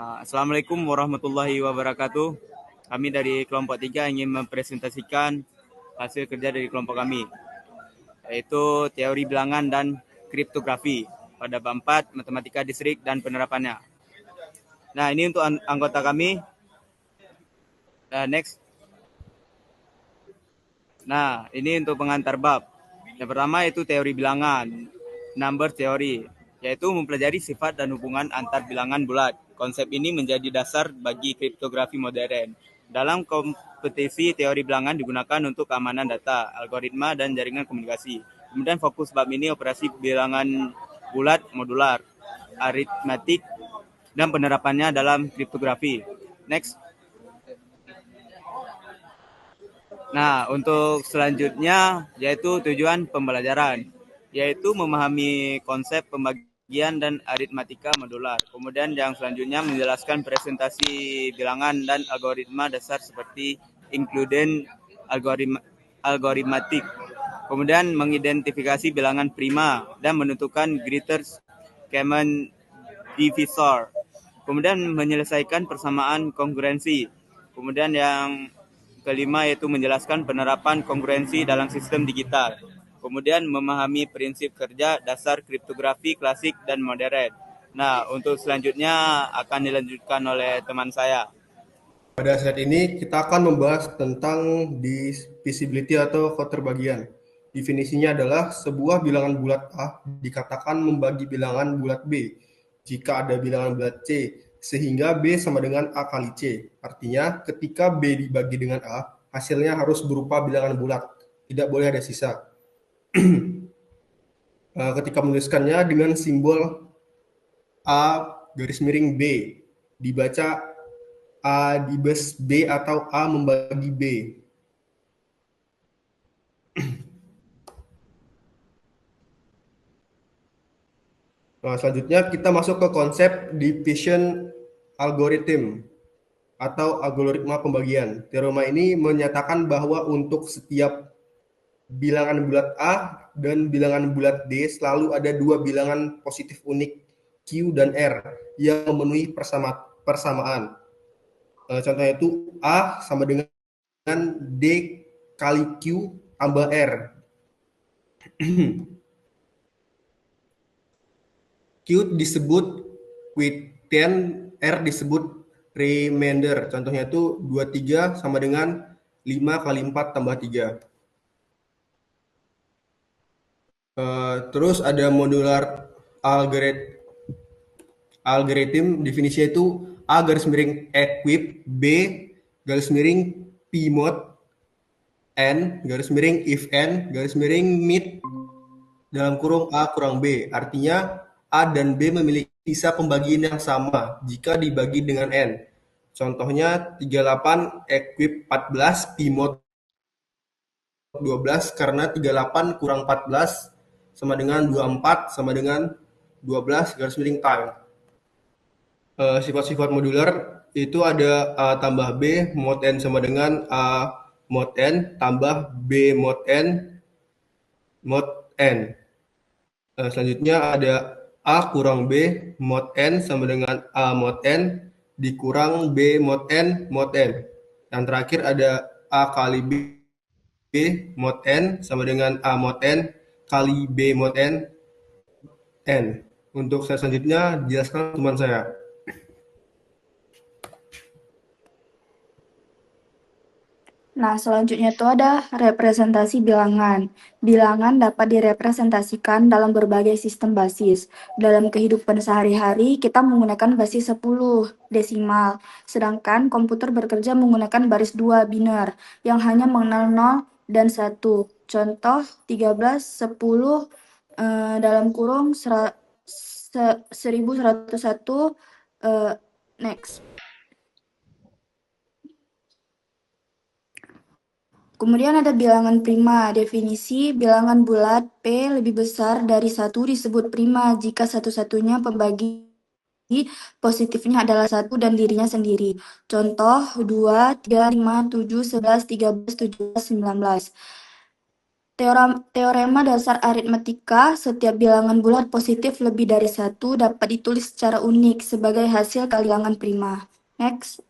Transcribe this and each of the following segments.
Assalamualaikum warahmatullahi wabarakatuh. Kami dari kelompok 3 ingin mempresentasikan hasil kerja dari kelompok kami, yaitu teori bilangan dan kriptografi pada bab 4 matematika distrik dan penerapannya. Nah, ini untuk anggota kami. Next. Nah, ini untuk pengantar bab. Yang pertama itu teori bilangan, number theory, yaitu mempelajari sifat dan hubungan antar bilangan bulat. Konsep ini menjadi dasar bagi kriptografi modern. Dalam kompetisi, teori bilangan digunakan untuk keamanan data, algoritma, dan jaringan komunikasi. Kemudian fokus bab ini operasi bilangan bulat modular, aritmatik, dan penerapannya dalam kriptografi. Next. Nah, untuk selanjutnya yaitu tujuan pembelajaran, yaitu memahami konsep pembagian dan aritmatika modular. Kemudian yang selanjutnya menjelaskan presentasi bilangan dan algoritma dasar seperti including algoritmatik. Kemudian mengidentifikasi bilangan prima dan menentukan greatest common divisor. Kemudian menyelesaikan persamaan kongruensi. Kemudian yang kelima yaitu menjelaskan penerapan kongruensi dalam sistem digital. Kemudian memahami prinsip kerja dasar kriptografi klasik dan modern. Nah, untuk selanjutnya akan dilanjutkan oleh teman saya. Pada saat ini kita akan membahas tentang divisibility atau keterbagian. Definisinya adalah sebuah bilangan bulat A dikatakan membagi bilangan bulat B jika ada bilangan bulat C, sehingga B sama dengan A kali C. Artinya ketika B dibagi dengan A, hasilnya harus berupa bilangan bulat, tidak boleh ada sisa. Ketika menuliskannya dengan simbol A garis miring B, dibaca A dibes B atau A membagi B. Nah, selanjutnya kita masuk ke konsep division algorithm atau algoritma pembagian. Teorema ini menyatakan bahwa untuk setiap bilangan bulat A dan bilangan bulat D selalu ada dua bilangan positif unik Q dan R yang memenuhi persamaan. Contohnya itu A sama dengan D kali Q tambah R. Q disebut quotient, R disebut remainder. Contohnya itu 23 sama dengan 5 kali 4 tambah 3. Terus ada modular algorithm, definisinya itu A garis miring equip, B garis miring P mod, N garis miring if N garis miring mid dalam kurung A kurang B. Artinya A dan B memiliki sisa pembagian yang sama jika dibagi dengan N. Contohnya 38 equip 14 P mod 12 karena 38 kurang 14 sama dengan 24 sama dengan 12 garis miring time. Sifat-sifat modular itu ada A tambah B mod N sama dengan A mod N tambah B mod N mod N. Selanjutnya ada A kurang B mod N sama dengan A mod N dikurang B mod N mod N. Yang terakhir ada A kali B mod N sama dengan A mod N kali B mod N N. Untuk saya selanjutnya jelaskan teman saya. Nah, selanjutnya itu ada representasi bilangan. Bilangan dapat direpresentasikan dalam berbagai sistem basis. Dalam kehidupan sehari-hari, kita menggunakan basis 10 desimal, sedangkan komputer bekerja menggunakan baris 2 biner yang hanya mengenal 0 dan 1. Contoh 13, 10, dalam kurung 1101, next. Kemudian ada bilangan prima. Definisi bilangan bulat P lebih besar dari 1 disebut prima jika satu-satunya pembagi positifnya adalah 1 dan dirinya sendiri. Contoh 2, 3, 5, 7, 11, 13, 17, 19. Teorema dasar aritmatika, setiap bilangan bulat positif lebih dari 1 dapat ditulis secara unik sebagai hasil kalilangan prima. Next.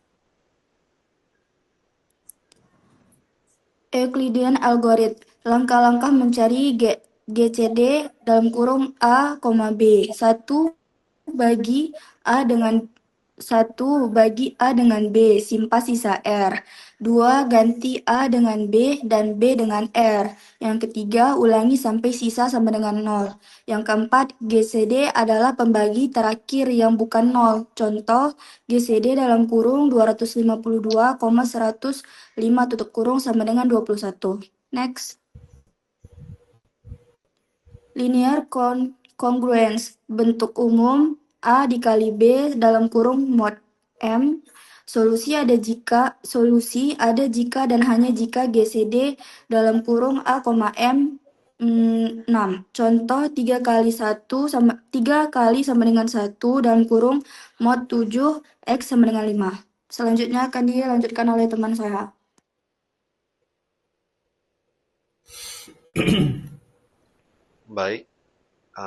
Euclidean algorithm. Langkah-langkah mencari GCD dalam kurung A, B. 1 bagi A dengan B, simpan sisa R. 2 ganti A dengan B dan B dengan R. Yang ketiga, ulangi sampai sisa sama dengan 0. Yang keempat, GCD adalah pembagi terakhir yang bukan 0. Contoh, GCD dalam kurung 252,105 tutup kurung sama dengan 21. Next. Linear congruence. Bentuk umum A dikali B dalam kurung mod M. Solusi ada jika dan hanya jika GCD dalam kurung A, M 6. Contoh 3 kali sama dengan 1 dalam kurung mod 7 X sama dengan 5. Selanjutnya akan dilanjutkan oleh teman saya. Baik,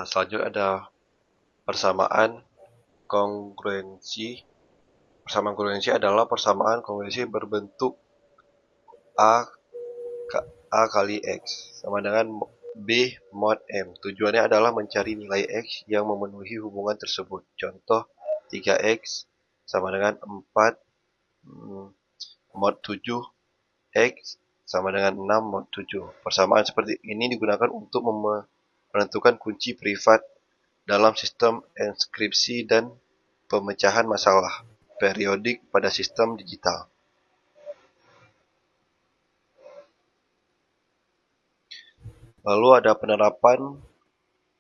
selanjutnya ada persamaan kongruensi. Persamaan kongruensi adalah persamaan kongruensi berbentuk A kali X sama dengan B mod M. Tujuannya adalah mencari nilai X yang memenuhi hubungan tersebut. Contoh 3X sama dengan 4 mod 7 X sama dengan 6 mod 7. Persamaan seperti ini digunakan untuk menentukan kunci privat dalam sistem enskripsi dan pemecahan masalah periodik pada sistem digital. Lalu ada penerapan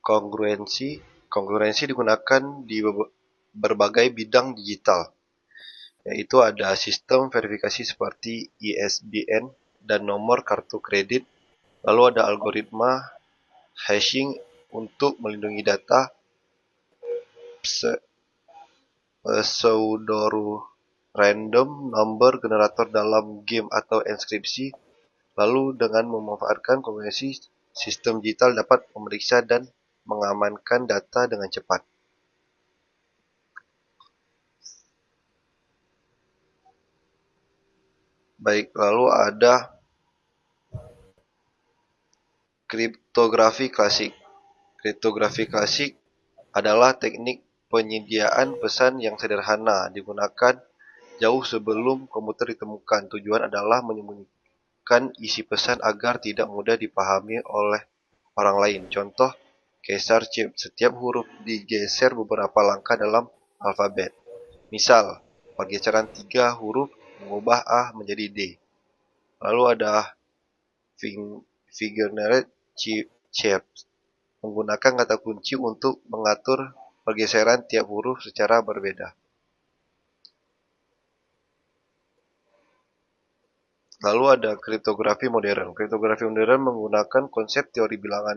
kongruensi. Kongruensi digunakan di berbagai bidang digital, yaitu ada sistem verifikasi seperti ISBN dan nomor kartu kredit. Lalu ada algoritma hashing untuk melindungi data, pseudo-random number generator dalam game atau enskripsi. Lalu dengan memanfaatkan kongruensi, sistem digital dapat memeriksa dan mengamankan data dengan cepat. Baik, lalu ada kriptografi klasik. Kriptografi klasik adalah teknik penyediaan pesan yang sederhana, digunakan jauh sebelum komputer ditemukan. Tujuan adalah menyembunyikan isi pesan agar tidak mudah dipahami oleh orang lain. Contoh, Caesar chip. Setiap huruf digeser beberapa langkah dalam alfabet. Misal, pergeseran 3 huruf mengubah A menjadi D. Lalu ada figured chip, menggunakan kata kunci untuk mengatur pergeseran tiap huruf secara berbeda. Lalu ada kriptografi modern. Kriptografi modern menggunakan konsep teori bilangan